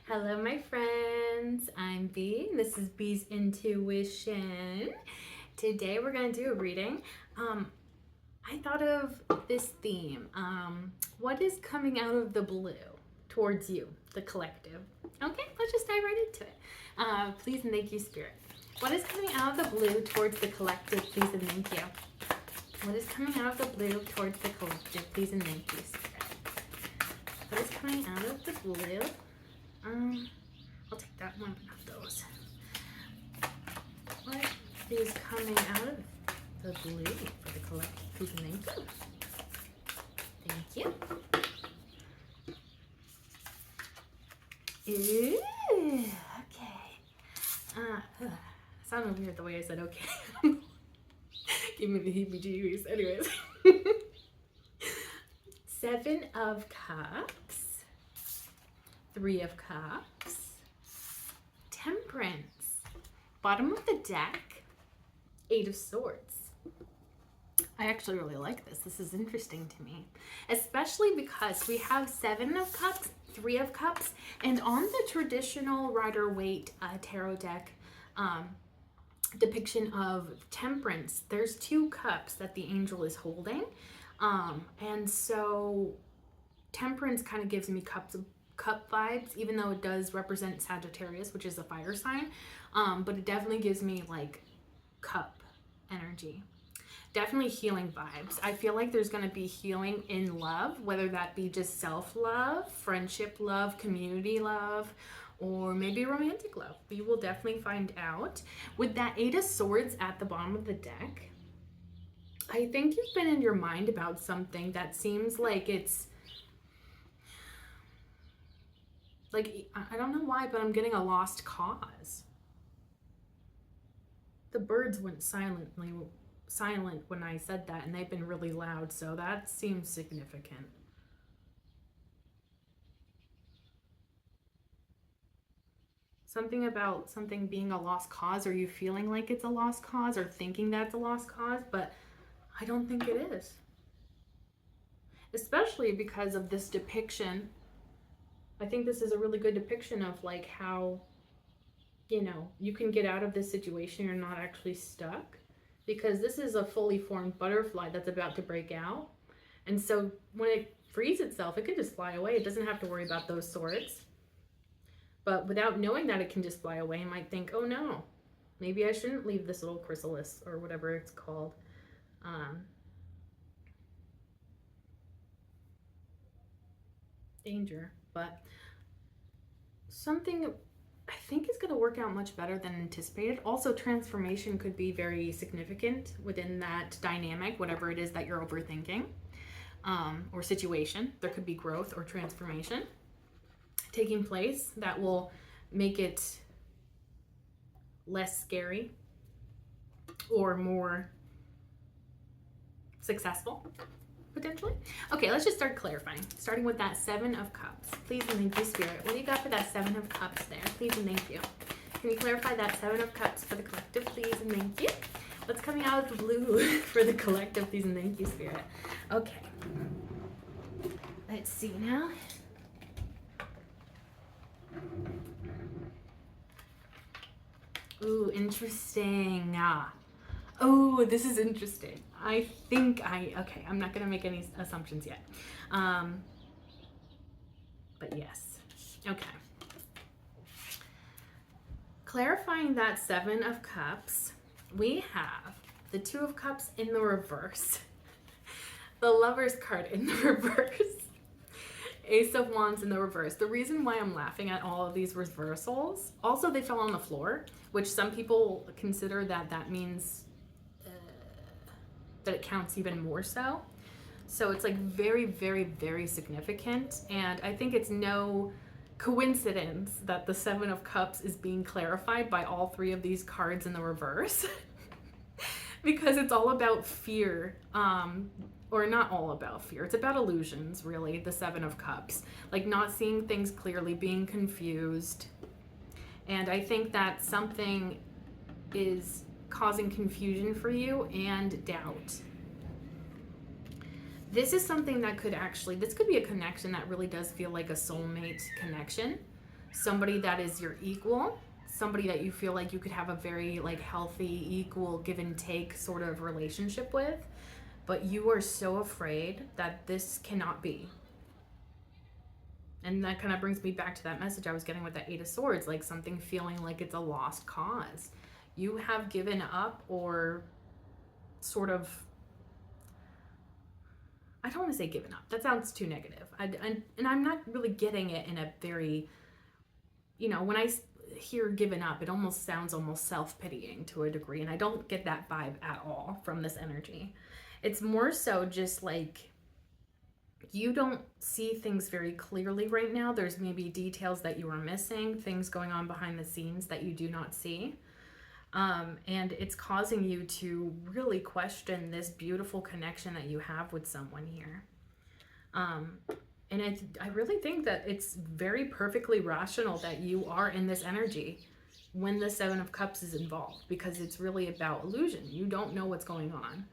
Hello, my friends. I'm Bee. This is Bee's Intuition. Today we're going to do a reading. I thought of this theme. What is coming out of the blue towards you, the collective? Okay, let's just dive right into it. Please and thank you, Spirit. What is coming out of the blue towards the collective? Please and thank you. What is coming out of the blue towards the collective? Please and thank you, Spirit. What is coming out of the blue? I'll take that one, but not those. What is coming out of the blue for the collective? Please and thank you. Thank you. Ooh, okay. Sounded weird the way I said okay. Give me the heebie-jeebies. Anyways. 7 of Cups. 3 of Cups. Temperance. Bottom of the deck, 8 of Swords. I actually really like this. This is interesting to me, especially because we have 7 of Cups, 3 of Cups, and on the traditional Rider-Waite tarot deck depiction of Temperance, there's 2 cups that the angel is holding, and so Temperance kind of gives me cup vibes, even though it does represent Sagittarius, which is a fire sign, but it definitely gives me like cup energy. Definitely healing vibes. I feel like there's going to be healing in love, whether that be just self-love, friendship love, community love, or maybe romantic love. We will definitely find out. With that 8 of Swords at the bottom of the deck, I think you've been in your mind about something that seems like it's like, I don't know why, but I'm getting a lost cause. The birds went silent when I said that, and they've been really loud, so that seems significant. Something about something being a lost cause, or you feeling like it's a lost cause, or thinking that's a lost cause, but I don't think it is. Especially because of this depiction. I think this is a really good depiction of like how, you know, you can get out of this situation. You're not actually stuck, because this is a fully formed butterfly that's about to break out. And so when it frees itself, it can just fly away. It doesn't have to worry about those swords. But without knowing that it can just fly away, you might think, oh no, maybe I shouldn't leave this little chrysalis or whatever it's called. Danger. But something I think is going to work out much better than anticipated. Also, transformation could be very significant within that dynamic, whatever it is that you're overthinking, or situation. There could be growth or transformation taking place that will make it less scary or more successful, potentially. Okay, let's just start clarifying. Starting with that 7 of Cups. Please and thank you, Spirit. What do you got for that 7 of Cups there? Please and thank you. Can you clarify that 7 of Cups for the collective, please and thank you? What's coming out of the blue for the collective, please and thank you, Spirit? Okay. Let's see now. Ooh, interesting. Oh, this is interesting. Okay, I'm not gonna make any assumptions yet. But yes, okay. Clarifying that 7 of Cups, we have the 2 of Cups in the reverse, the Lover's card in the reverse, Ace of Wands in the reverse. The reason why I'm laughing at all of these reversals, also they fell on the floor, which some people consider that means that it counts even more so. So it's like very, very, very significant. And I think it's no coincidence that the 7 of Cups is being clarified by all 3 of these cards in the reverse. Because it's all about fear, or not all about fear. It's about illusions, really, the 7 of Cups. Like not seeing things clearly, being confused. And I think that something is causing confusion for you and doubt. This is something that could actually, this could be a connection that really does feel like a soulmate connection. somebody that is your equal, somebody that you feel like you could have a very like healthy, equal, give and take sort of relationship with, but you are so afraid that this cannot be. And that kind of brings me back to that message I was getting with the Eight of Swords, like something feeling like it's a lost cause. You have given up, or sort of, I don't want to say given up. That sounds too negative. And I'm not really getting it in a very, when I hear given up, it almost sounds almost self-pitying to a degree. And I don't get that vibe at all from this energy. It's more so just like, you don't see things very clearly right now. There's maybe details that you are missing, things going on behind the scenes that you do not see. And it's causing you to really question this beautiful connection that you have with someone here. And I really think that it's very perfectly rational that you are in this energy when the Seven of Cups is involved, because it's really about illusion. You don't know what's going on.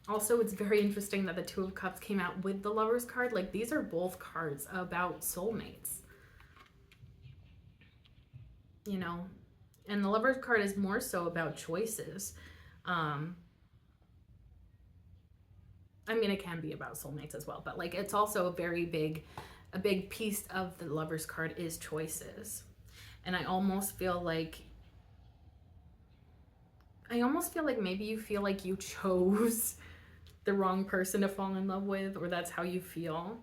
Also, it's very interesting that the Two of Cups came out with the Lover's card. Like, these are both cards about soulmates. And the Lover's card is more so about choices. It can be about soulmates as well, but like, it's also a big piece of the Lover's card is choices. And I almost feel like maybe you feel like you chose the wrong person to fall in love with, or that's how you feel.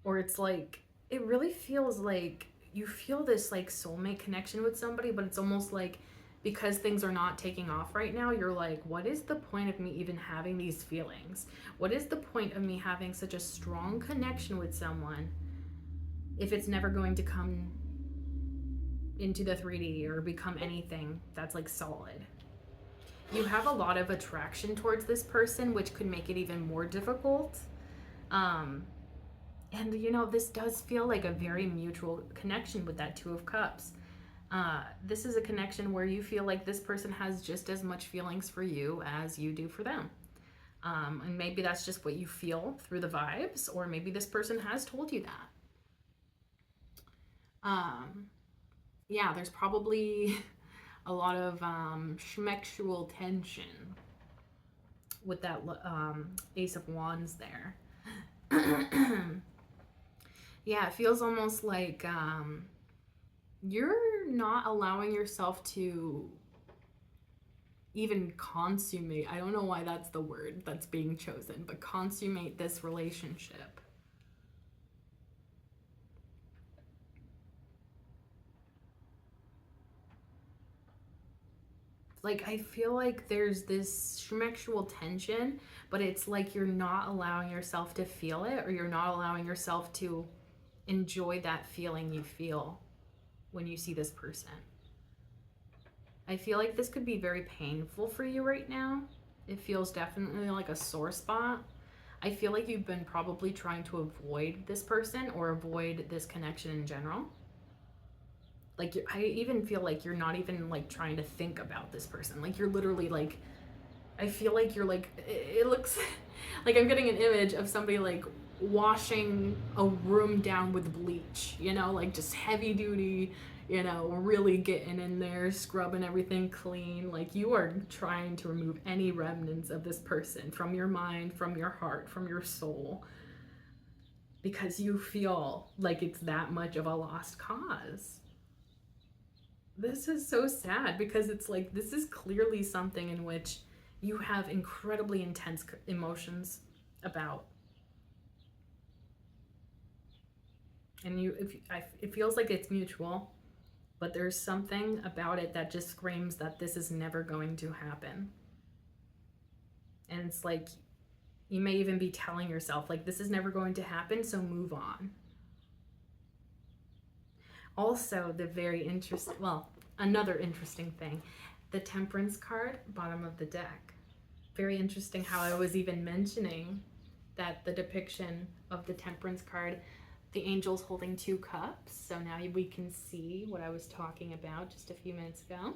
Or it's like, it really feels like you feel this like soulmate connection with somebody, but it's almost like, because things are not taking off right now, you're like, what is the point of me even having these feelings? What is the point of me having such a strong connection with someone if it's never going to come into the 3D or become anything that's like solid? You have a lot of attraction towards this person, which could make it even more difficult. And this does feel like a very mutual connection with that Two of Cups. This is a connection where you feel like this person has just as much feelings for you as you do for them. And maybe that's just what you feel through the vibes, or maybe this person has told you that. There's probably a lot of schmexual tension with that Ace of Wands there. Yeah, it feels almost like you're not allowing yourself to even consummate. I don't know why that's the word that's being chosen, but consummate this relationship. Like, I feel like there's this schmexual tension, but it's like you're not allowing yourself to feel it, or you're not allowing yourself to enjoy that feeling you feel when you see this person. I feel like this could be very painful for you right now. It feels definitely like a sore spot. I feel like you've been probably trying to avoid this person, or avoid this connection in general. Like, I even feel like you're not even like trying to think about this person. Like, you're literally like, I feel like you're like, it looks like I'm getting an image of somebody like washing a room down with bleach, like just heavy duty, really getting in there, scrubbing everything clean. Like, you are trying to remove any remnants of this person from your mind, from your heart, from your soul, because you feel like it's that much of a lost cause. This is so sad, because it's like, this is clearly something in which you have incredibly intense emotions about. And it feels like it's mutual, but there's something about it that just screams that this is never going to happen. And it's like, you may even be telling yourself, like, this is never going to happen, so move on. Also, another interesting thing, the Temperance card, bottom of the deck. Very interesting how I was even mentioning that the depiction of the Temperance card, the angel's holding 2 cups. So now we can see what I was talking about just a few minutes ago.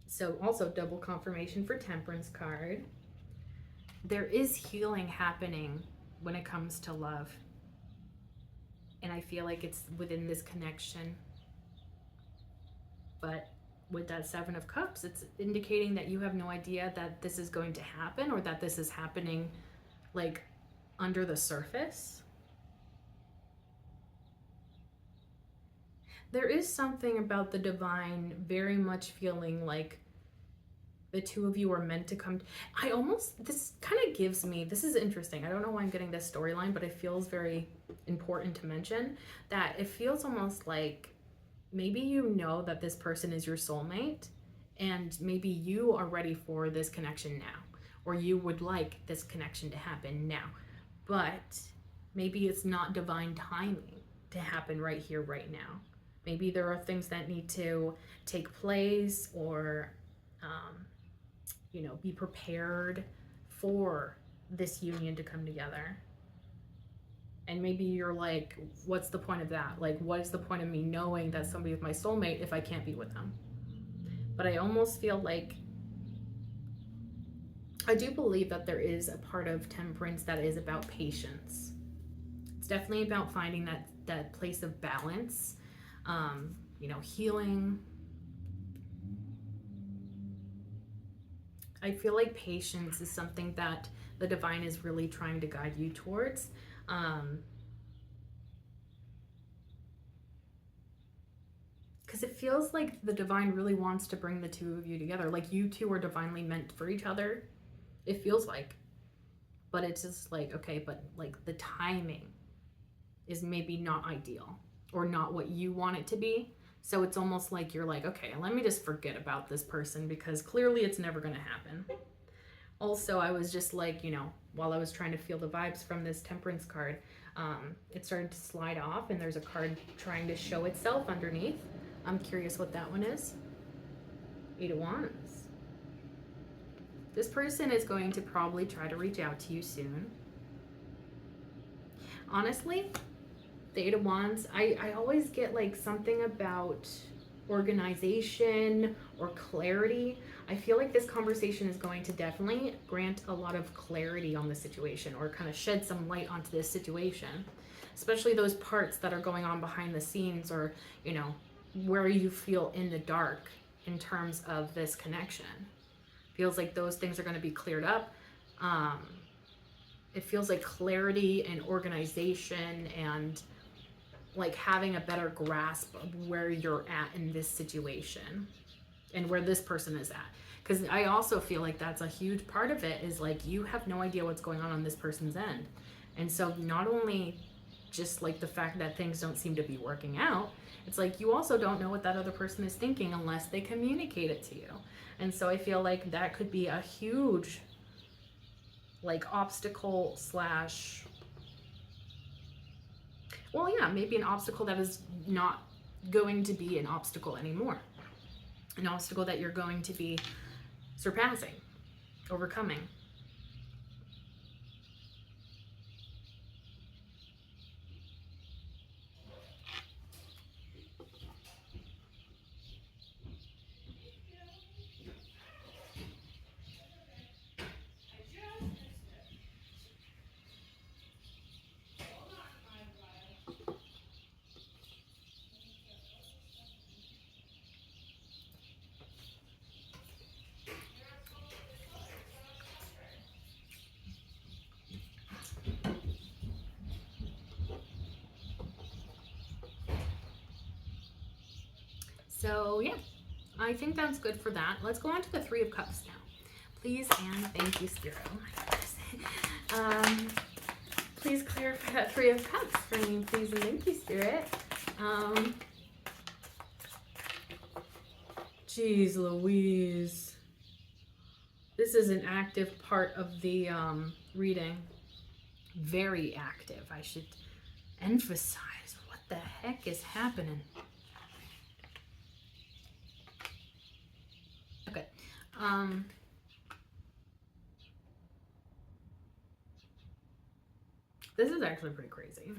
So also double confirmation for Temperance card. There is healing happening when it comes to love. I feel like it's within this connection. But with that Seven of Cups, it's indicating that you have no idea that this is going to happen, or that this is happening like under the surface. There is something about the divine very much feeling like the two of you are meant to come. This kind of gives me, this is interesting. I don't know why I'm getting this storyline, but it feels very important to mention that it feels almost like maybe you know that this person is your soulmate, and maybe you are ready for this connection now, or you would like this connection to happen now, but maybe it's not divine timing to happen right here, right now. Maybe there are things that need to take place, or be prepared for this union to come together. And maybe you're like, what's the point of that? Like, what is the point of me knowing that somebody is my soulmate if I can't be with them? But I almost feel like, I do believe that there is a part of Temperance that is about patience. It's definitely about finding that place of balance, healing. I feel like patience is something that the divine is really trying to guide you towards. Because it feels like the divine really wants to bring the two of you together. Like, you two are divinely meant for each other. It feels like. But it's just like, okay, but like the timing is maybe not ideal, or not what you want it to be. So it's almost like you're like, okay, let me just forget about this person, because clearly it's never going to happen. Also, I was just like, while I was trying to feel the vibes from this Temperance card, it started to slide off, and there's a card trying to show itself underneath. I'm curious what that one is. 8 of Wands. This person is going to probably try to reach out to you soon. Honestly, the 8 of Wands, I always get like something about organization or clarity. I feel like this conversation is going to definitely grant a lot of clarity on the situation, or kind of shed some light onto this situation, especially those parts that are going on behind the scenes, or where you feel in the dark in terms of this connection. Feels like those things are going to be cleared up. It feels like clarity and organization, and like having a better grasp of where you're at in this situation and where this person is at. Because I also feel like that's a huge part of it, is like you have no idea what's going on this person's end. And so not only just like the fact that things don't seem to be working out, it's like you also don't know what that other person is thinking unless they communicate it to you. And so I feel like that could be a huge like obstacle slash, well, yeah, maybe an obstacle that is not going to be an obstacle anymore. An obstacle that you're going to be surpassing, overcoming. So yeah, I think that's good for that. Let's go on to the Three of Cups now. Please and thank you, Spirit. Oh my goodness. Please clarify that Three of Cups for me, please and thank you, Spirit. Jeez Louise. This is an active part of the reading. Very active. I should emphasize. What the heck is happening? Okay. This is actually pretty crazy.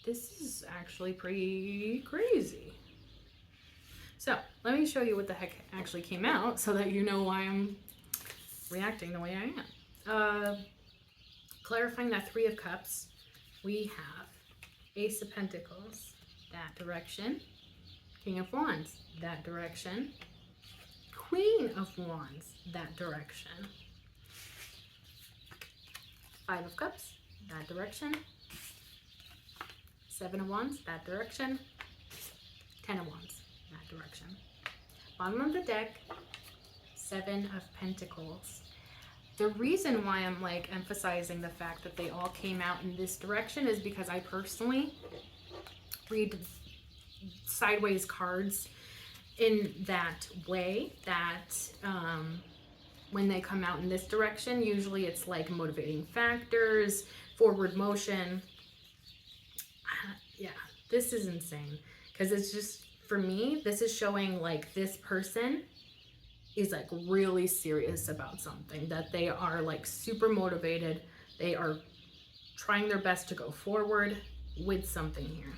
This is actually pretty crazy. So let me show you what the heck actually came out so that you know why I'm reacting the way I am. Clarifying that Three of Cups, we have Ace of Pentacles, that direction. King of Wands, that direction. Queen of Wands, that direction. Five of Cups, that direction. Seven of Wands, that direction. 10 of Wands, that direction. Bottom of the deck, Seven of Pentacles. The reason why I'm like emphasizing the fact that they all came out in this direction is because I personally read sideways cards in that way, that when they come out in this direction, usually it's like motivating factors, forward motion. Yeah, this is insane because it's just, for me, this is showing like this person is like really serious about something, that they are like super motivated. They are trying their best to go forward with something here.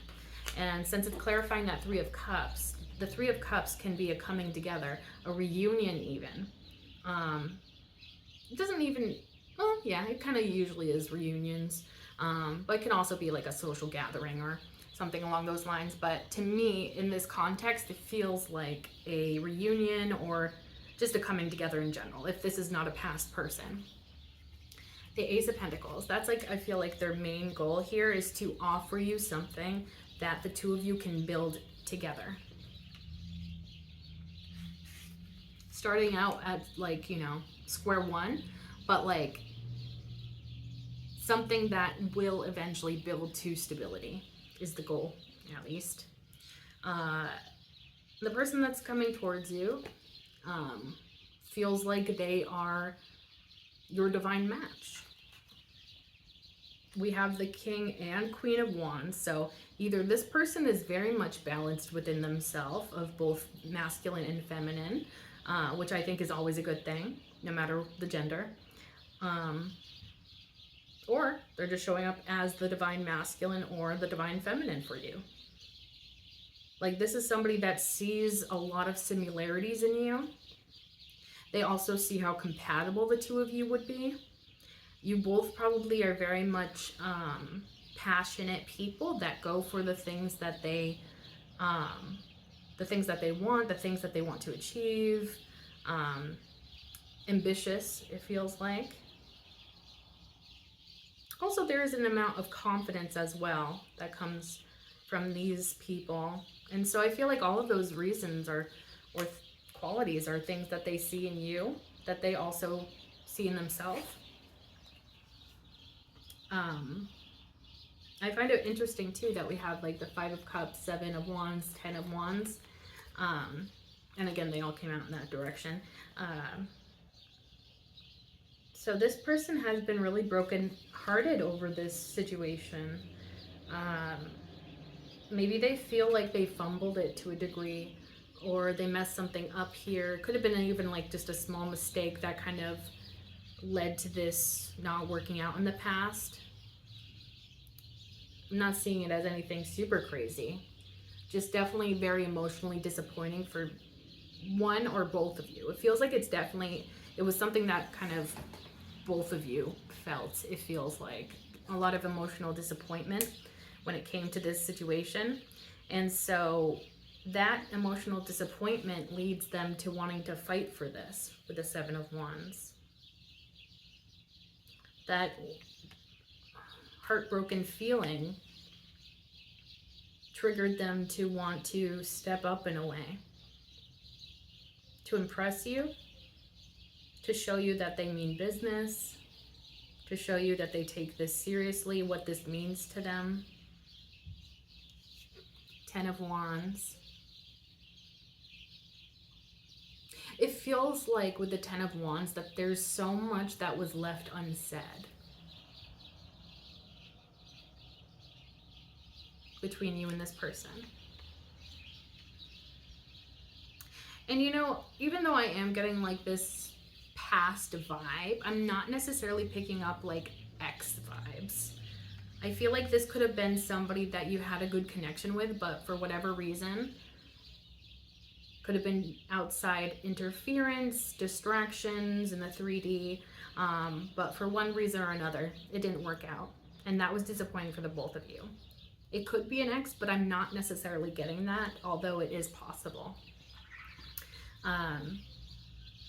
And since it's clarifying that Three of Cups, the Three of Cups can be a coming together, a reunion even. It doesn't even, well, yeah, it kind of usually is reunions. But it can also be like a social gathering or something along those lines. But to me, in this context, it feels like a reunion or just a coming together in general, if this is not a past person. The Ace of Pentacles, that's like, I feel like their main goal here is to offer you something that the two of you can build together. Starting out at like, you know, square one, but like something that will eventually build to stability is the goal, at least. The person that's coming towards you feels like they are your divine match. We have the King and Queen of Wands, so either this person is very much balanced within themselves of both masculine and feminine, which I think is always a good thing, no matter the gender. Or they're just showing up as the divine masculine or the divine feminine for you. Like, this is somebody that sees a lot of similarities in you. They also see how compatible the two of you would be. You both probably are very much passionate people that go for the things that they want, the things that they want to achieve. Ambitious, it feels like. Also, there is an amount of confidence as well that comes from these people. And so I feel like all of those reasons or qualities are things that they see in you, that they also see in themselves. I find it interesting too that we have like the Five of Cups, Seven of Wands, 10 of Wands. And again, they all came out in that direction. So this person has been really broken-hearted over this situation. Maybe they feel like they fumbled it to a degree, or they messed something up here. Could have been even like just a small mistake that kind of led to this not working out in the past. I'm not seeing it as anything super crazy. Just definitely very emotionally disappointing for one or both of you. It feels like it was something that kind of both of you felt. It feels like a lot of emotional disappointment when it came to this situation. And so that emotional disappointment leads them to wanting to fight for this with the Seven of Wands. That heartbroken feeling triggered them to want to step up in a way, to impress you, to show you that they mean business, to show you that they take this seriously, what this means to them. 10 of Wands. It feels like with the 10 of Wands that there's so much that was left unsaid between you and this person. And you know, even though I am getting like this past vibe, I'm not necessarily picking up like ex vibes. I feel like this could have been somebody that you had a good connection with, but for whatever reason, could have been outside interference, distractions in the 3D, but for one reason or another, it didn't work out. And that was disappointing for the both of you. It could be an ex, but I'm not necessarily getting that, although it is possible.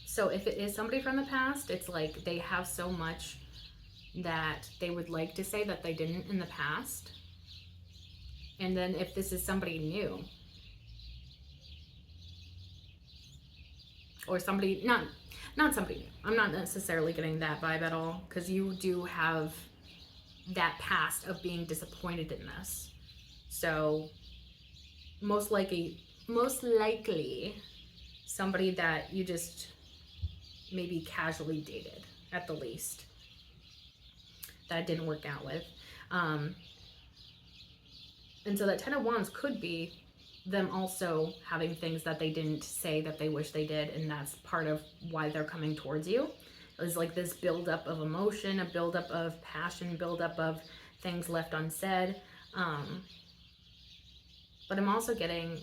So if it is somebody from the past, it's like they have so much that they would like to say that they didn't in the past. And then if this is somebody new, or somebody, not somebody new. I'm not necessarily getting that vibe at all, because you do have that past of being disappointed in this. So most likely somebody that you just maybe casually dated at the least, that didn't work out with. And so that 10 of Wands could be them also having things that they didn't say that they wish they did, and that's part of why they're coming towards you. It's like this buildup of emotion, a buildup of passion, buildup of things left unsaid. But I'm also getting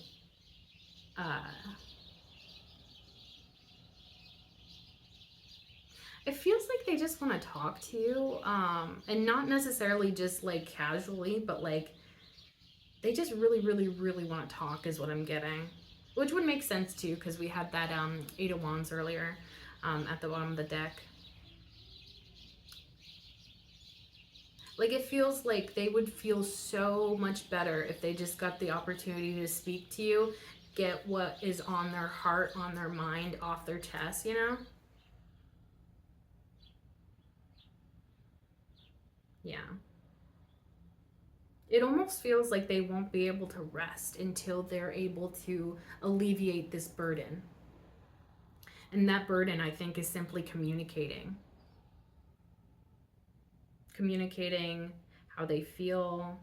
it feels like they just want to talk to you, and not necessarily just like casually, but like they just really, really, really want to talk is what I'm getting. Which would make sense too, because we had that 8 of Wands earlier at the bottom of the deck. Like it feels like they would feel so much better if they just got the opportunity to speak to you, get what is on their heart, on their mind, off their chest, you know? Yeah. It almost feels like they won't be able to rest until they're able to alleviate this burden. And that burden, I think, is simply communicating. Communicating how they feel.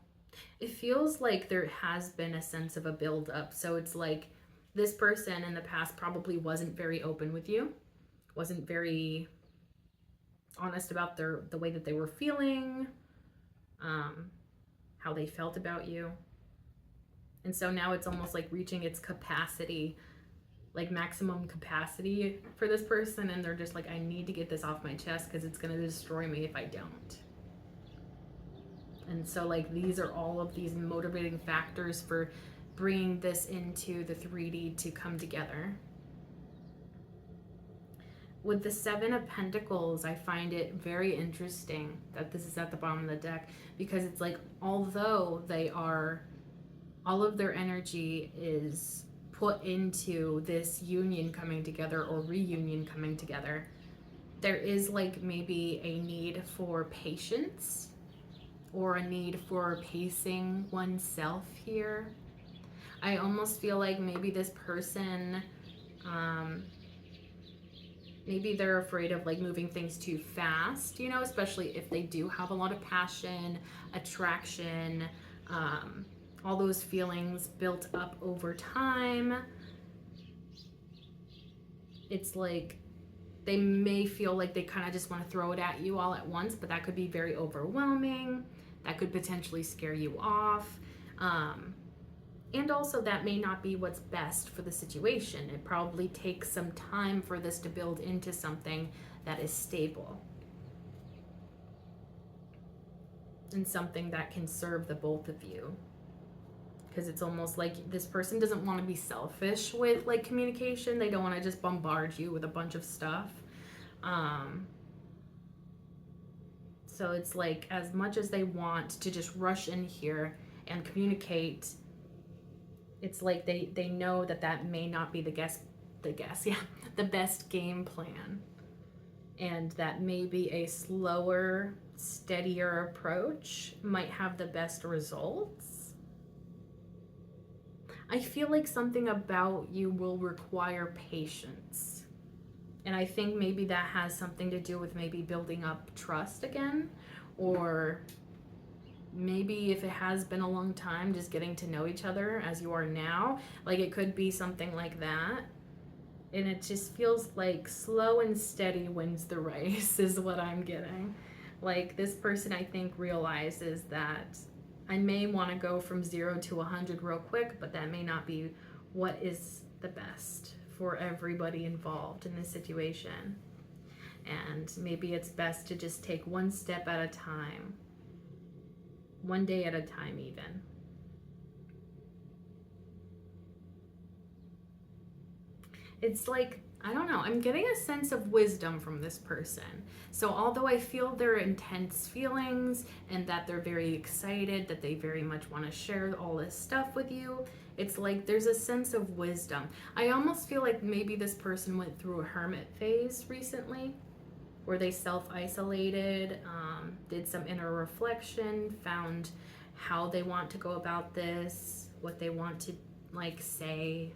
It feels like there has been a sense of a build-up. So it's like this person in the past probably wasn't very open with you, wasn't very honest about the way that they were feeling, how they felt about you. And so now it's almost like reaching its capacity, like maximum capacity for this person, and they're just like, I need to get this off my chest because it's going to destroy me if I don't. And so like these are all of these motivating factors for bringing this into the 3D to come together. With the 7 of Pentacles, I find it very interesting that this is at the bottom of the deck, because it's like, although they are, all of their energy is put into this union coming together or reunion coming together, there is like maybe a need for patience or a need for pacing oneself here. I almost feel like maybe this person, maybe they're afraid of like moving things too fast, you know, especially if they do have a lot of passion, attraction, all those feelings built up over time. It's like they may feel like they kind of just want to throw it at you all at once, but that could be very overwhelming. That could potentially scare you off. And also that may not be what's best for the situation. It probably takes some time for this to build into something that is stable. And something that can serve the both of you. Because it's almost like this person doesn't want to be selfish with like communication. They don't want to just bombard you with a bunch of stuff. So it's like, as much as they want to just rush in here and communicate, it's like they know that that may not be the best game plan, and that maybe a slower, steadier approach might have the best results. I feel like something about you will require patience, and I think maybe that has something to do with maybe building up trust again, or maybe if it has been a long time, just getting to know each other as you are now. Like it could be something like that. And it just feels like slow and steady wins the race is what I'm getting. Like, this person, I think, realizes that I may want to go from 0 to 100 real quick, but that may not be what is the best for everybody involved in this situation. And maybe it's best to just take one step at a time, one day at a time, even. It's like, I don't know, I'm getting a sense of wisdom from this person. So although I feel their intense feelings and that they're very excited, that they very much want to share all this stuff with you, it's like there's a sense of wisdom. I almost feel like maybe this person went through a hermit phase recently, where they self-isolated, did some inner reflection, found how they want to go about this, what they want to like say,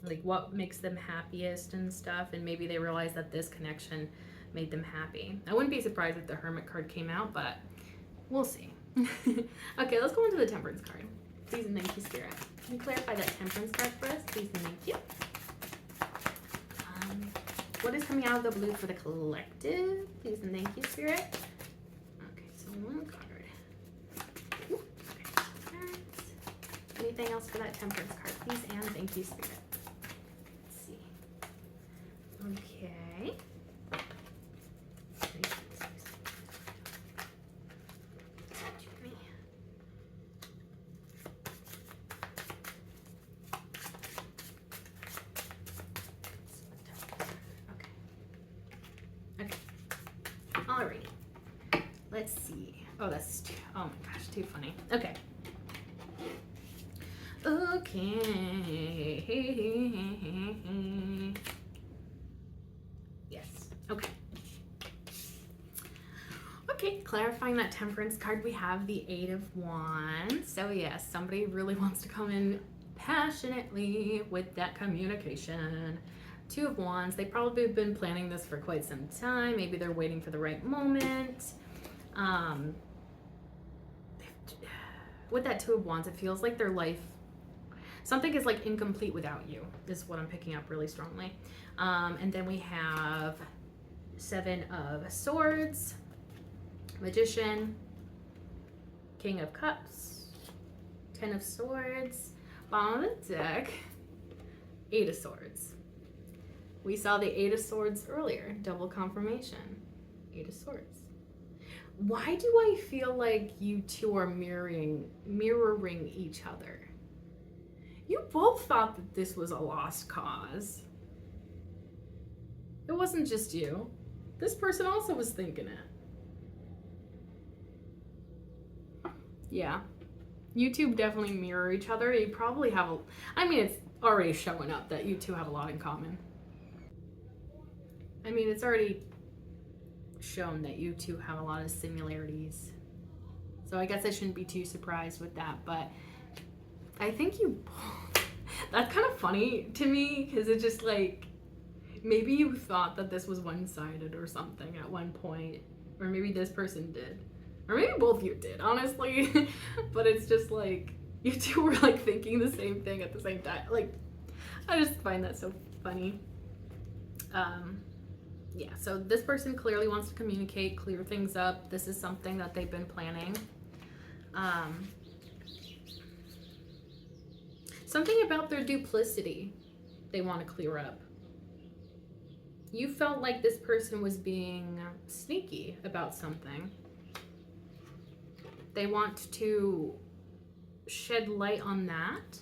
like what makes them happiest and stuff, and maybe they realized that this connection made them happy. I wouldn't be surprised if the Hermit card came out, but we'll see. Okay, let's go into the Temperance card. Please and thank you, Spirit. Can you clarify that Temperance card for us? Please and thank you. What is coming out of the blue for the collective? Please and thank you, Spirit. Okay, so one card. Ooh, okay. Anything else for that Temperance card? Please and thank you, Spirit. Okay. Okay. Alrighty. Let's see. Oh, that's too, oh my gosh, too funny. Okay. Okay. Yes. Okay. Okay, clarifying that Temperance card, we have the Eight of Wands. So yes, somebody really wants to come in passionately with that communication. Two of Wands, they probably have been planning this for quite some time. Maybe they're waiting for the right moment. With that Two of Wands, it feels like their life, something is like incomplete without you, is what I'm picking up really strongly. And then we have Seven of Swords, Magician, King of Cups, Ten of Swords, bottom of the deck, Eight of Swords. We saw the Eight of Swords earlier, double confirmation, Eight of Swords. Why do I feel like you two are mirroring each other? You both thought that this was a lost cause. It wasn't just you. This person also was thinking it. Yeah. You two definitely mirror each other. You probably have I mean, it's already showing up that you two have a lot in common. I mean, it's already shown that you two have a lot of similarities. So I guess I shouldn't be too surprised with that, but I think you both, that's kind of funny to me, because it's just like, maybe you thought that this was one-sided or something at one point, or maybe this person did, or maybe both of you did, honestly. But it's just like, you two were like thinking the same thing at the same time. Like, I just find that so funny. Yeah, so this person clearly wants to communicate, clear things up. This is something that they've been planning. Something about their duplicity they want to clear up. You felt like this person was being sneaky about something. They want to shed light on that.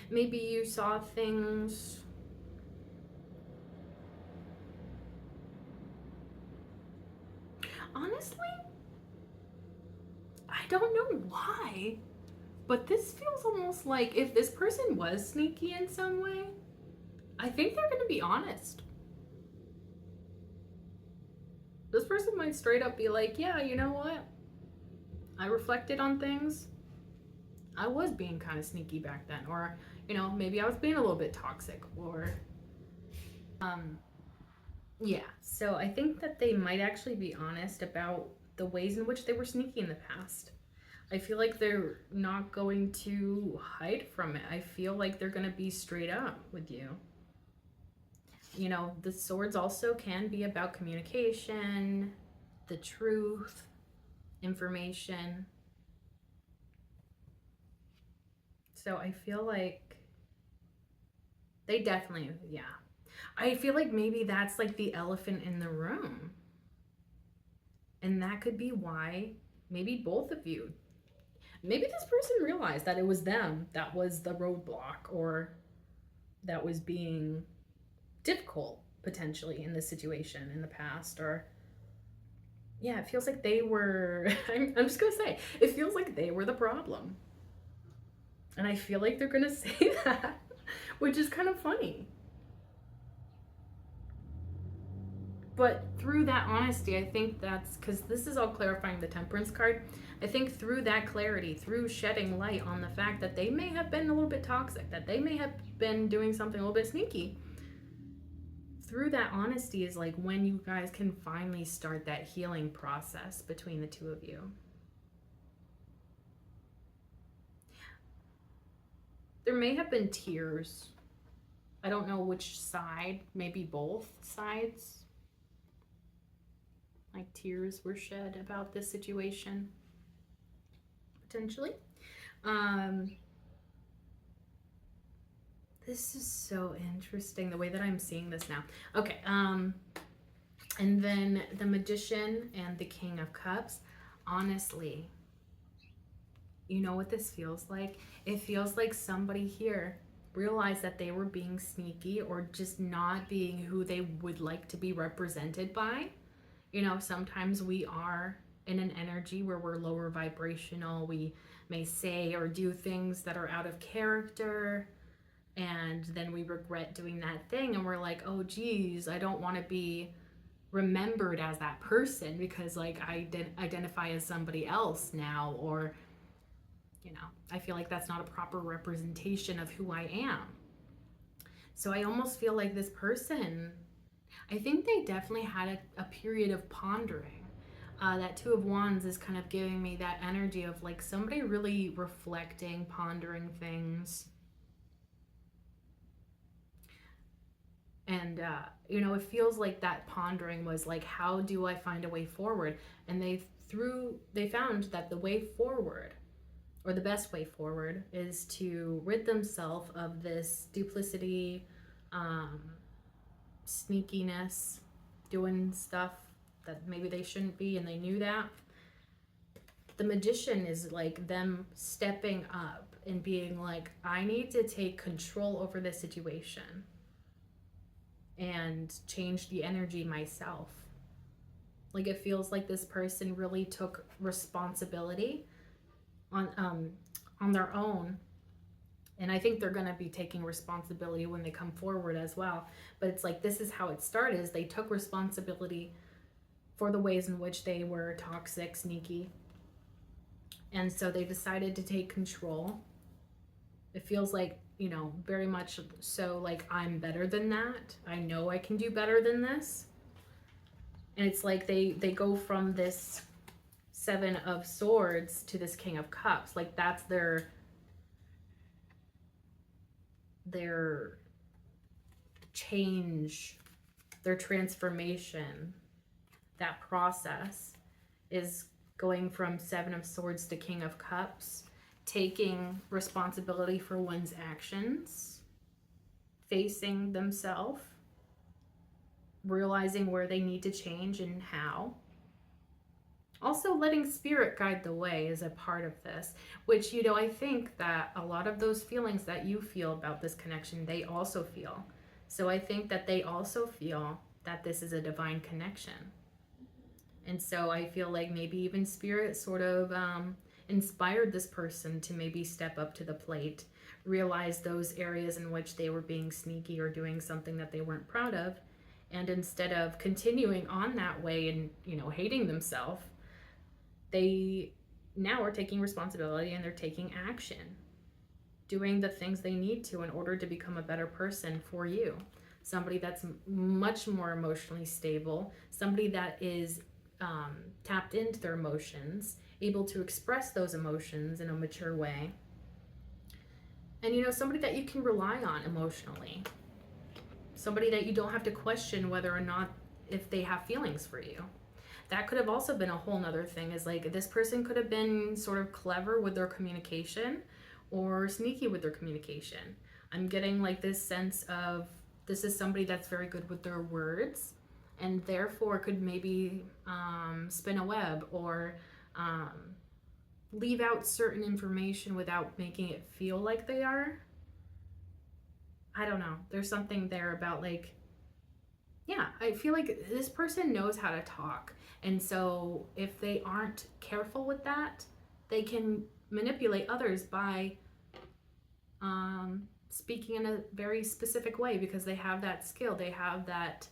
Maybe you saw things honestly, I don't know why, but this feels almost like if this person was sneaky in some way, I think they're going to be honest. This person might straight up be like, yeah, you know what? I reflected on things. I was being kind of sneaky back then, or, you know, maybe I was being a little bit toxic, or, yeah. So I think that they might actually be honest about the ways in which they were sneaky in the past. I feel like they're not going to hide from it. I feel like they're going to be straight up with you. You know, the swords also can be about communication, the truth, information. So I feel like they definitely, yeah. I feel like maybe that's like the elephant in the room. And that could be why maybe both of you, maybe this person realized that it was them that was the roadblock or that was being difficult potentially in this situation in the past. Or yeah, it feels like they were I'm just gonna say it feels like they were the problem, and I feel like they're gonna say that, which is kind of funny. But through that honesty, I think that's because this is all clarifying the Temperance card. I think through that clarity, through shedding light on the fact that they may have been a little bit toxic, that they may have been doing something a little bit sneaky, through that honesty is like when you guys can finally start that healing process between the two of you. There may have been tears. I don't know which side, maybe both sides. Like tears were shed about this situation, potentially. Um, this is so interesting the way that I'm seeing this now. Okay, and then the Magician and the King of Cups. Honestly, you know what this feels like? It feels like somebody here realized that they were being sneaky or just not being who they would like to be represented by. You know, sometimes we are in an energy where we're lower vibrational. We may say or do things that are out of character, and then we regret doing that thing, and we're like, oh geez, I don't want to be remembered as that person because like I identify as somebody else now, or you know, I feel like that's not a proper representation of who I am. So I almost feel like this person, I think they definitely had a period of pondering. That Two of Wands is kind of giving me that energy of like somebody really reflecting, pondering things. And, you know, it feels like that pondering was like, how do I find a way forward? And they found that the way forward, or the best way forward, is to rid themselves of this duplicity, um, sneakiness, doing stuff that maybe they shouldn't be, and they knew that. The Magician is like them stepping up and being like, I need to take control over this situation and change the energy myself. Like it feels like this person really took responsibility on their own, and I think they're going to be taking responsibility when they come forward as well. But it's like this is how it started: is they took responsibility for the ways in which they were toxic, sneaky, and so they decided to take control. It feels like, you know, very much so like, I'm better than that, I know I can do better than this. And it's like they go from this Seven of Swords to this King of Cups. Like that's their change, their transformation. That process is going from Seven of Swords to King of Cups, taking responsibility for one's actions, facing themselves, realizing where they need to change and how. Also, letting spirit guide the way is a part of this, which, you know, I think that a lot of those feelings that you feel about this connection, they also feel. So I think that they also feel that this is a divine connection. And so I feel like maybe even spirit sort of inspired this person to maybe step up to the plate, realize those areas in which they were being sneaky or doing something that they weren't proud of. And instead of continuing on that way and, you know, hating themselves, they now are taking responsibility and they're taking action, doing the things they need to in order to become a better person for you. Somebody that's much more emotionally stable, somebody that is tapped into their emotions able to express those emotions in a mature way. And somebody that you can rely on emotionally. Somebody that you don't have to question whether or not if they have feelings for you. That could have also been a whole nother thing, is like this person could have been sort of clever with their communication or sneaky with their communication. I'm getting like this sense of this is somebody that's very good with their words and therefore could maybe spin a web or leave out certain information without making it feel like they are. I don't know. There's something there about like, yeah, I feel like this person knows how to talk. And so if they aren't careful with that, they can manipulate others by speaking in a very specific way because they have that skill, they have that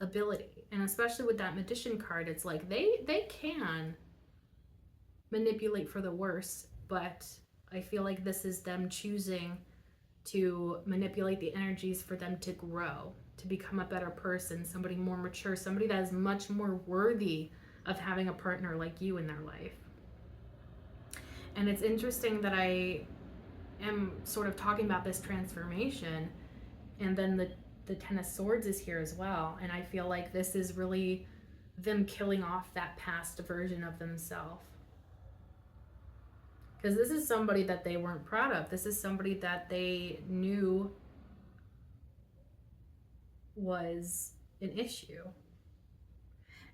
ability. And especially with that magician card, it's like they can manipulate for the worse, but I feel like this is them choosing to manipulate the energies for them to grow, to become a better person, somebody more mature, somebody that is much more worthy of having a partner like you in their life. And it's interesting that I am sort of talking about this transformation, and then the Ten of Swords is here as well, and I feel like this is really them killing off that past version of themselves. Because this is somebody that they weren't proud of. This is somebody that they knew was an issue.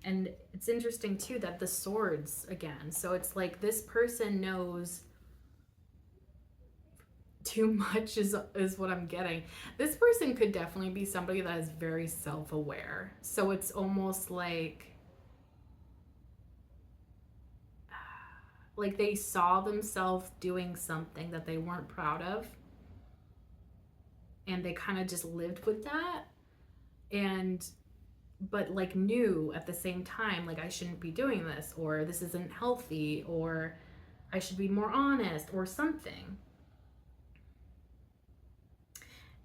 And it's interesting too that the swords again. So it's like this person knows too much is what I'm getting. This person could definitely be somebody that is very self-aware. So it's almost like they saw themselves doing something that they weren't proud of, and they kind of just lived with that, but like knew at the same time, like I shouldn't be doing this, or this isn't healthy, or I should be more honest, or something.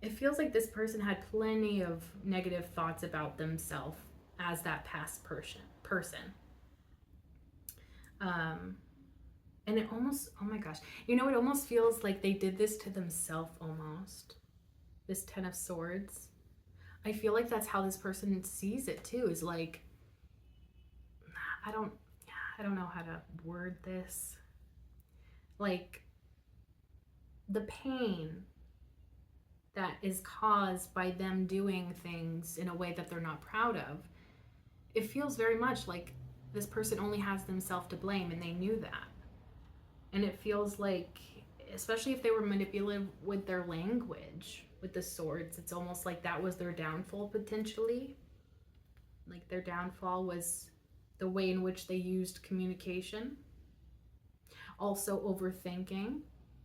It feels like this person had plenty of negative thoughts about themselves as that past person. And it almost, oh my gosh, it almost feels like they did this to themselves almost. This Ten of Swords. I feel like that's how this person sees it too, is like, I don't know how to word this. Like, the pain that is caused by them doing things in a way that they're not proud of, it feels very much like this person only has themselves to blame, and they knew that. And it feels like, especially if they were manipulative with their language, with the swords, it's almost like that was their downfall potentially. Like their downfall was the way in which they used communication. Also, overthinking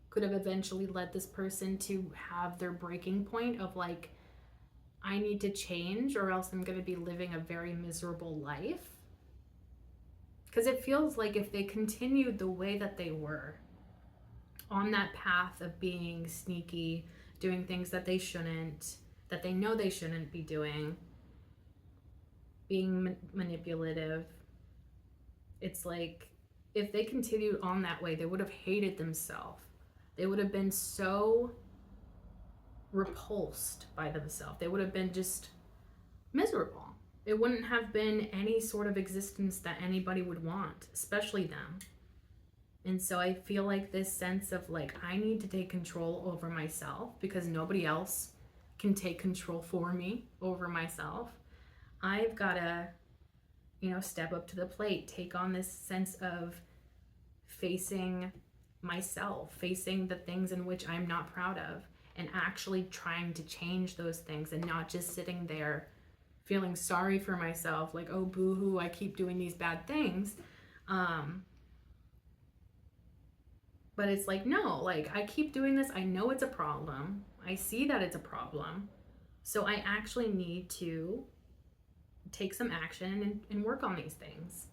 could have eventually led this person to have their breaking point of like, I need to change or else I'm going to be living a very miserable life. Because it feels like if they continued the way that they were on that path of being sneaky, doing things that they shouldn't, that they know they shouldn't be doing, being manipulative, it's like if they continued on that way, they would have hated themselves. They would have been so repulsed by themselves. They would have been just miserable. It wouldn't have been any sort of existence that anybody would want, especially them. And so I feel like this sense of like, I need to take control over myself because nobody else can take control for me over myself. I've got to, step up to the plate, take on this sense of facing myself, facing the things in which I'm not proud of, and actually trying to change those things and not just sitting there feeling sorry for myself, like, oh, boo-hoo, I keep doing these bad things. But it's like, no, like, I keep doing this. I know it's a problem. I see that it's a problem. So I actually need to take some action and work on these things.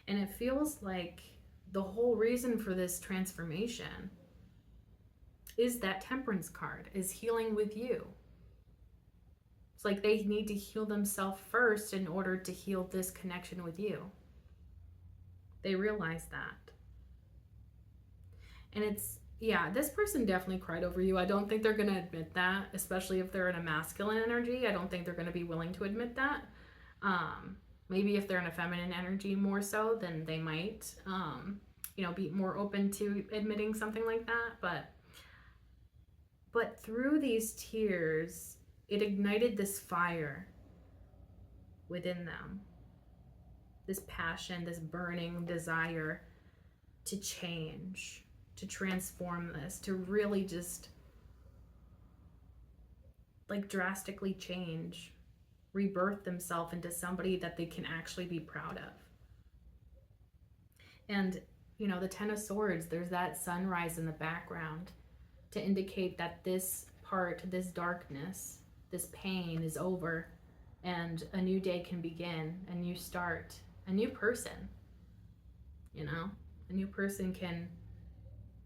And it feels like the whole reason for this transformation is that Temperance card, is healing with you. It's like they need to heal themselves first in order to heal this connection with you. They realize that. And it's, yeah, this person definitely cried over you. I don't think they're going to admit that, especially if they're in a masculine energy. I don't think they're going to be willing to admit that. Maybe if they're in a feminine energy more so, then they might, be more open to admitting something like that. But through these tears, it ignited this fire within them, this passion, this burning desire to change, to transform this, to really just like drastically change, rebirth themselves into somebody that they can actually be proud of. And, the Ten of Swords, there's that sunrise in the background to indicate that this part, this darkness, this pain is over and a new day can begin, a new start, a new person. A new person can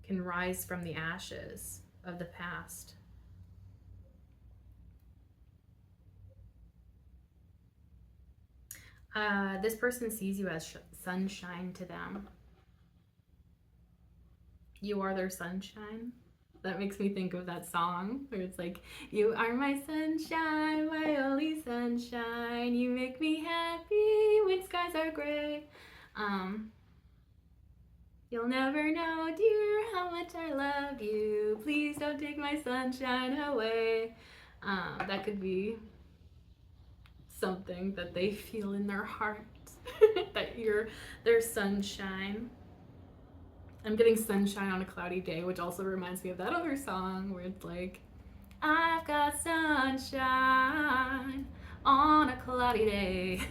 rise from the ashes of the past. This person sees you as sunshine to them. You are their sunshine. That makes me think of that song where it's like, you are my sunshine, my only sunshine. You make me happy when skies are gray. You'll never know, dear, how much I love you. Please don't take my sunshine away. That could be something that they feel in their heart, that you're their sunshine. I'm getting sunshine on a cloudy day, which also reminds me of that other song where it's like, I've got sunshine on a cloudy day.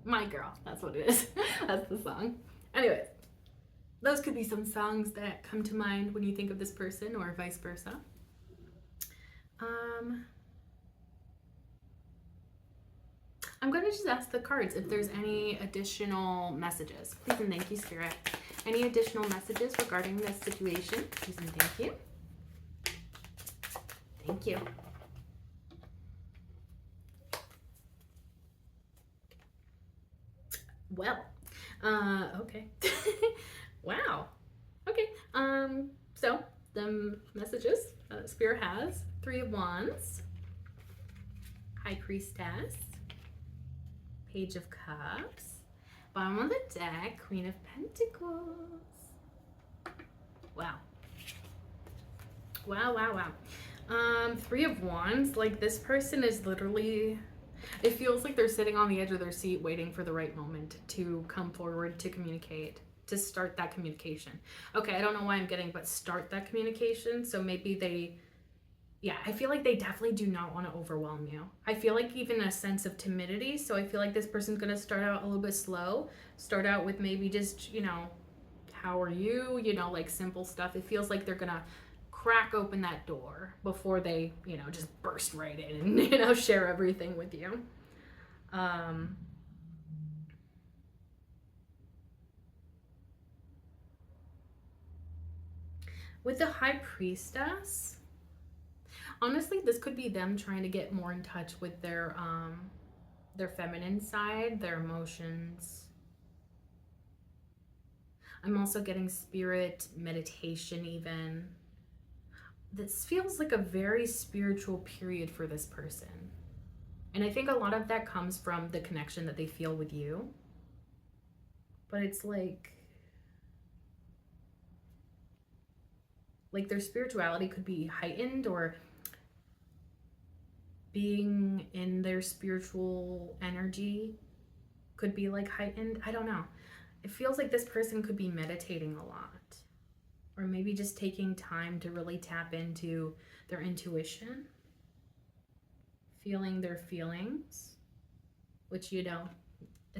My Girl, that's what it is. That's the song. Anyways, those could be some songs that come to mind when you think of this person, or vice versa. I'm going to just ask the cards if there's any additional messages. Please and thank you, Spirit. Any additional messages regarding this situation? Please and thank you. Thank you. Well, okay. Wow. Okay. So the messages Spirit has: Three of Wands, High Priestess, Page of Cups, bottom of the deck, Queen of Pentacles. Wow. Wow. Three of Wands, like this person is literally, it feels like they're sitting on the edge of their seat waiting for the right moment to come forward to communicate, to start that communication. Okay, I don't know why I'm getting, but start that communication. So maybe I feel like they definitely do not want to overwhelm you. I feel like even a sense of timidity. So I feel like this person's going to start out a little bit slow, start out with maybe just, how are you, like simple stuff. It feels like they're going to crack open that door before they, just burst right in and, share everything with you. With the High Priestess, honestly, this could be them trying to get more in touch with their feminine side, their emotions. I'm also getting spirit, meditation even. This feels like a very spiritual period for this person. And I think a lot of that comes from the connection that they feel with you. But it's like their spirituality could be heightened, or being in their spiritual energy could be like heightened. I don't know. It feels like this person could be meditating a lot, or maybe just taking time to really tap into their intuition, feeling their feelings, which, it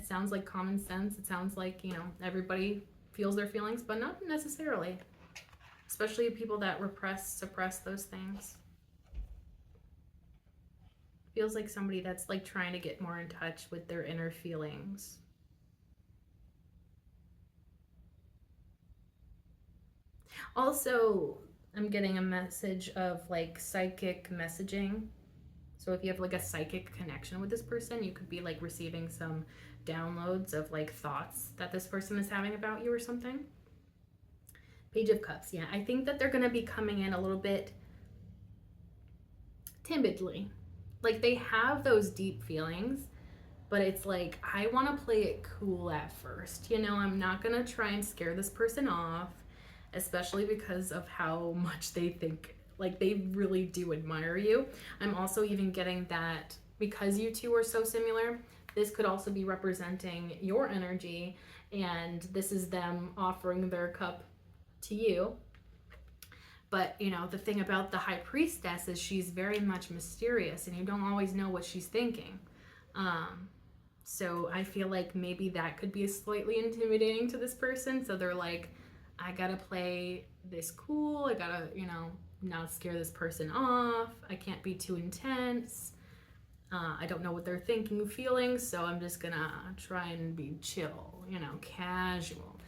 sounds like common sense. It sounds like, everybody feels their feelings, but not necessarily, especially people that suppress those things. Feels like somebody that's like trying to get more in touch with their inner feelings. Also, I'm getting a message of like psychic messaging. So if you have like a psychic connection with this person, you could be like receiving some downloads of like thoughts that this person is having about you or something. Page of Cups. Yeah, I think that they're going to be coming in a little bit timidly. Like they have those deep feelings, but it's like I want to play it cool at first. You know, I'm not going to try and scare this person off, especially because of how much they think, like they really do admire you. I'm also even getting that because you two are so similar, this could also be representing your energy, and this is them offering their cup to you. But you know, the thing about the High Priestess is she's very much mysterious and you don't always know what she's thinking. So I feel like maybe that could be slightly intimidating to this person. So they're like, I gotta play this cool, I gotta, you know, not scare this person off, I can't be too intense. I don't know what they're thinking, feeling, so I'm just gonna try and be chill, you know, casual.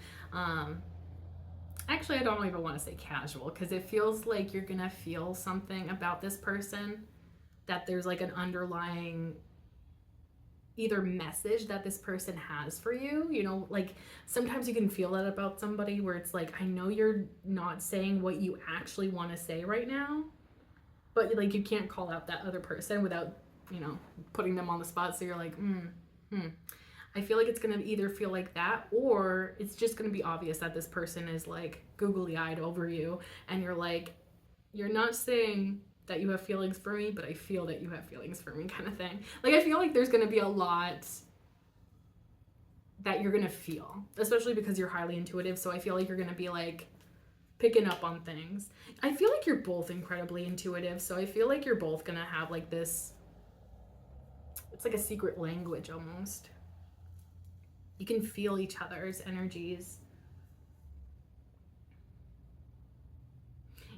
Actually, I don't even want to say casual because it feels like you're gonna feel something about this person, that there's like an underlying either message that this person has for you. You know, like sometimes you can feel that about somebody where it's like, I know you're not saying what you actually want to say right now, but like you can't call out that other person without, you know, putting them on the spot. So you're like, I feel like it's going to either feel like that, or it's just going to be obvious that this person is like googly eyed over you and you're like, you're not saying that you have feelings for me, but I feel that you have feelings for me, kind of thing. Like I feel like there's going to be a lot that you're going to feel, especially because you're highly intuitive. So I feel like you're going to be like picking up on things. I feel like you're both incredibly intuitive, so I feel like you're both going to have like this, it's like a secret language almost. You can feel each other's energies.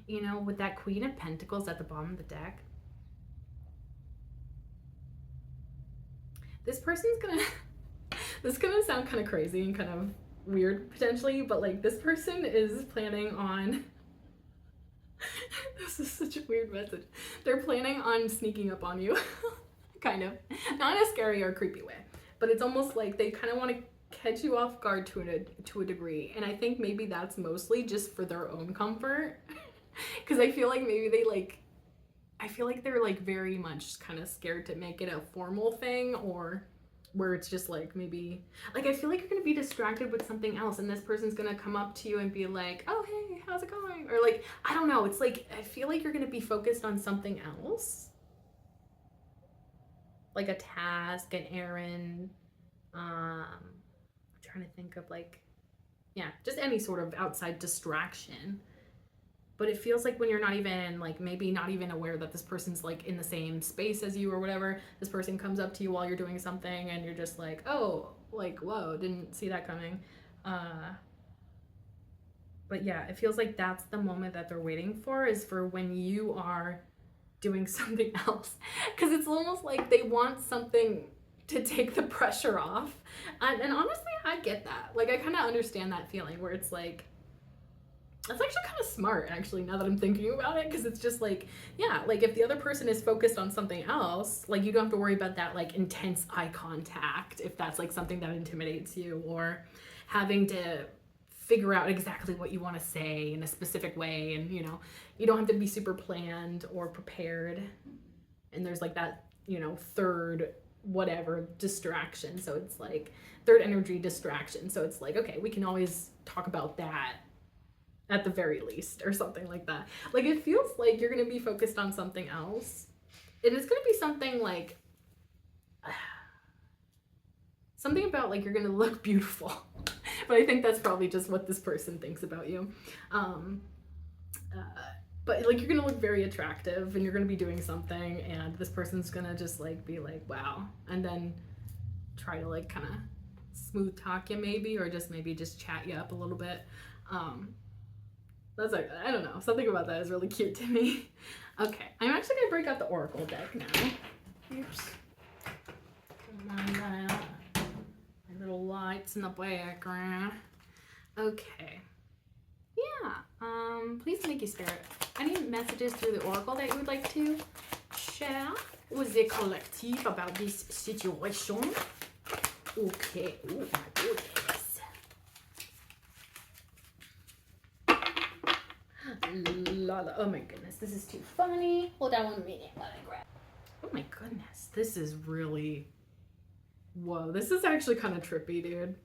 You know, with that Queen of Pentacles at the bottom of the deck, this person's gonna, this is gonna sound kind of crazy and kind of weird potentially, but like this person is planning on, this is such a weird message. They're planning on sneaking up on you, kind of. Not in a scary or creepy way, but it's almost like they kind of want to catch you off guard to a degree. And I think maybe that's mostly just for their own comfort. Because I feel like maybe they like, I feel like they're like very much kind of scared to make it a formal thing, or where it's just like maybe, like I feel like you're gonna be distracted with something else and this person's gonna come up to you and be like, oh hey, how's it going? Or like, I don't know, it's like I feel like you're gonna be focused on something else, like a task, an errand. I'm trying to think of like, yeah, just any sort of outside distraction. But it feels like when you're not even like, maybe not even aware that this person's like in the same space as you or whatever, this person comes up to you while you're doing something and you're just like, oh, like, whoa, didn't see that coming. But yeah, it feels like that's the moment that they're waiting for, is for when you are doing something else. Because it's almost like they want something to take the pressure off. And honestly, I get that. Like, I kind of understand that feeling where it's like, that's actually kind of smart, actually, now that I'm thinking about it, because it's just like, yeah, like if the other person is focused on something else, like you don't have to worry about that like intense eye contact if that's like something that intimidates you, or having to figure out exactly what you want to say in a specific way, and you know, you don't have to be super planned or prepared, and there's like that, you know, third whatever distraction, so it's like third energy distraction, so it's like, okay, we can always talk about that at the very least, or something like that. Like it feels like you're gonna be focused on something else, and it's gonna be something like something about like you're gonna look beautiful. But I think that's probably just what this person thinks about you. But like you're gonna look very attractive and you're gonna be doing something, and this person's gonna just like be like, wow, and then try to like kind of smooth talk you maybe, or just maybe just chat you up a little bit. That's like, I don't know, something about that is really cute to me. Okay, I'm actually gonna break out the Oracle deck now. Oops. My little lights in the background. Okay. Please, thank you, Spirit. Any messages through the Oracle that you would like to share with the collective about this situation? Okay. Oh my goodness. Oh my goodness, this is too funny. Hold on 1 minute while I grab. Oh my goodness, this is really. Whoa, this is actually kind of trippy, dude.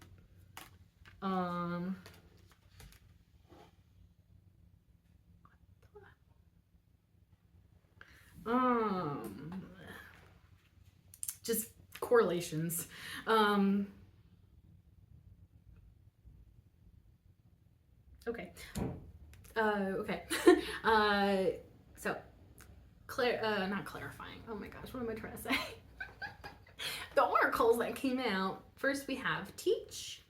Just correlations. Okay. Okay. So, not clarifying. Oh my gosh, what am I trying to say? The oracles that came out. First, we have teach.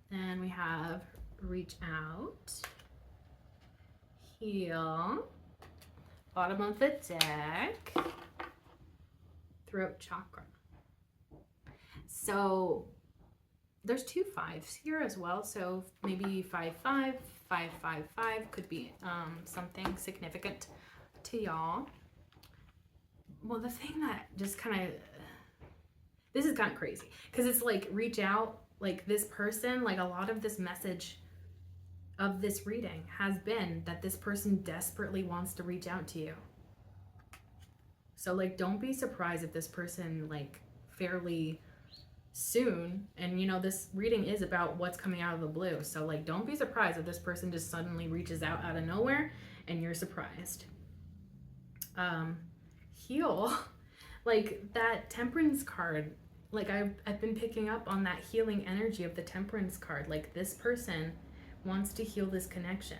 Then we have reach out, heal, bottom of the deck, throat chakra. So there's 2 5s here as well. So maybe 5 5, 5 5 5 could be something significant to y'all. Well, the thing that just kind of, this is kind of crazy because it's like reach out, like this person, like a lot of this message of this reading has been that this person desperately wants to reach out to you. So like, don't be surprised if this person like fairly soon, and you know, this reading is about what's coming out of the blue. So like, don't be surprised if this person just suddenly reaches out of nowhere and you're surprised. Heal, like that Temperance card, like I've been picking up on that healing energy of the Temperance card. Like this person wants to heal this connection.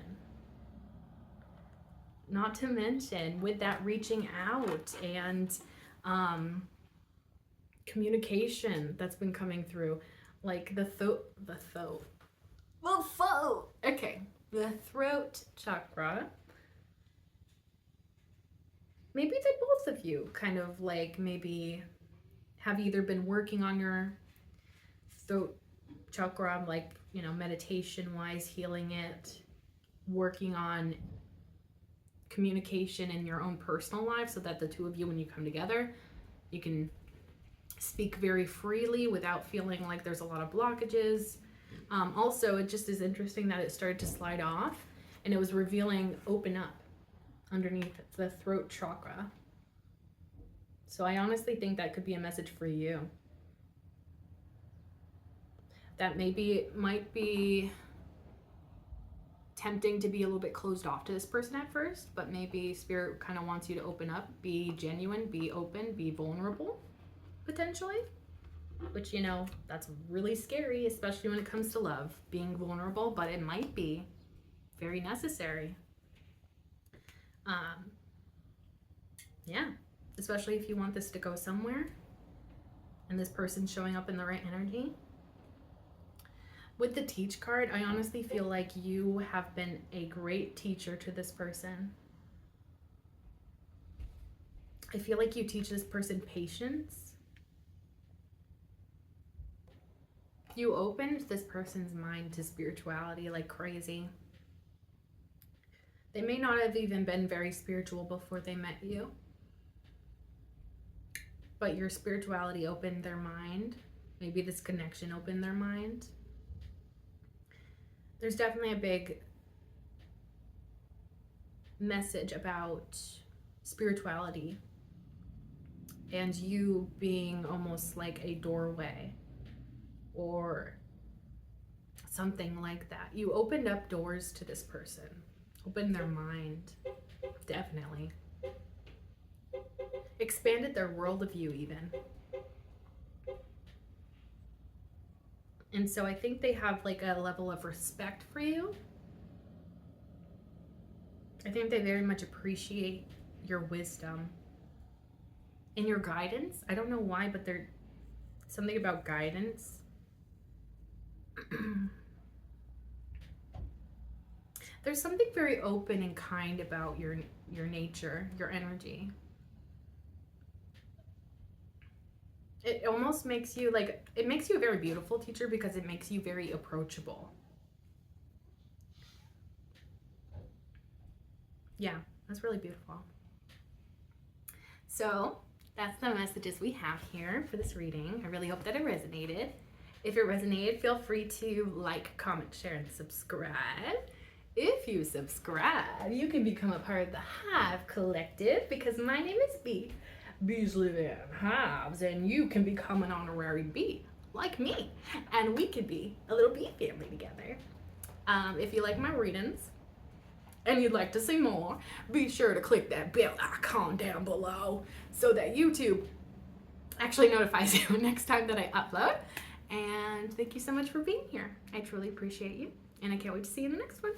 Not to mention with that reaching out and communication that's been coming through, like the throat chakra. Maybe the both of you kind of like maybe have either been working on your throat chakra, like, you know, meditation wise, healing it, working on communication in your own personal life so that the two of you, when you come together, you can speak very freely without feeling like there's a lot of blockages. Also, it just is interesting that it started to slide off and it was revealing open up underneath the throat chakra. So I honestly think that could be a message for you. That maybe it might be tempting to be a little bit closed off to this person at first, but maybe Spirit kind of wants you to open up, be genuine, be open, be vulnerable, potentially. Which, you know, that's really scary, especially when it comes to love, being vulnerable, but it might be very necessary. Yeah, especially if you want this to go somewhere and this person's showing up in the right energy. With the teach card, I honestly feel like you have been a great teacher to this person. I feel like you teach this person patience. You opened this person's mind to spirituality like crazy. They may not have even been very spiritual before they met you, but your spirituality opened their mind. Maybe this connection opened their mind. There's definitely a big message about spirituality and you being almost like a doorway or something like that. You opened up doors to this person, opened their mind, definitely. Expanded their world of you even. And so I think they have like a level of respect for you. I think they very much appreciate your wisdom and your guidance. I don't know why, but there's something about guidance. There's something very open and kind about your nature, your energy. It almost makes you like, it makes you a very beautiful teacher because it makes you very approachable. Yeah, that's really beautiful. So that's the messages we have here for this reading. I really hope that it resonated. If it resonated, feel free to like, comment, share, and subscribe. If you subscribe, you can become a part of the Hive Collective, because my name is Bee, Beasley Van Hives, and you can become an honorary bee like me, and we could be a little bee family together. If you like my readings and you'd like to see more, be sure to click that bell icon down below so that YouTube actually notifies you next time that I upload. And thank you so much for being here. I truly appreciate you, and I can't wait to see you in the next one.